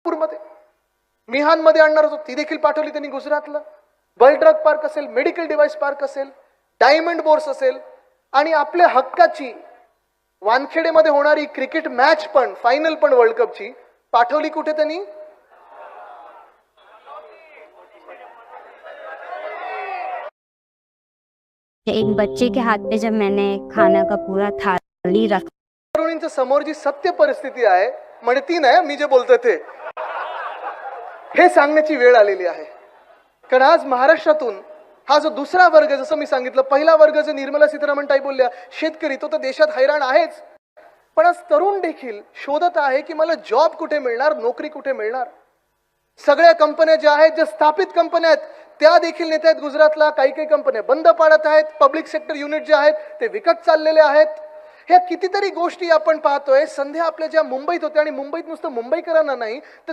नागपूरमध्ये मिहानमध्ये आणणार होतो, ती देखील पाठवली त्यांनी गुजरातला. बल ड्रग पार्क असेल, मेडिकल डिव्हाइस पार्क असेल, डायमंड बोर्स असेल, आणि आपल्या हक्काची वानखेडेमध्ये होणारी क्रिकेट मॅच पण, फायनल पण वर्ल्ड कपची पाठवली कुठे त्यांनी? एक बच्चे के हाथ पे जब मैंने खाना का पूरा थाली रखा, तरुणींच्या समोर जी सत्य परिस्थिती आहे, म्हणती नाही मी जे बोलतोय ते, हे सांगण्याची वेळ आलेली आहे. कारण आज महाराष्ट्रातून हा जो दुसरा वर्ग, जसं मी सांगितलं, पहिला वर्ग जो निर्मला सीतारामन ताई बोलल्या, शेतकरी, तो तर देशात हैराण आहेच, पण आज तरुण देखील शोधत आहे की मला जॉब कुठे मिळणार, नोकरी कुठे मिळणार. सगळ्या कंपन्या ज्या आहेत, ज्या स्थापित कंपन्या आहेत, त्या देखील नेत आहेत गुजरातला. काही काही कंपन्या बंद पाडत आहेत. पब्लिक सेक्टर युनिट जे आहेत ते विकत चाललेले आहेत. ह्या कितीतरी गोष्टी आपण पाहतोय. संध्या आपल्या ज्या मुंबईत होत्या, आणि मुंबईत नुसतं मुंबईकरांना नाही तर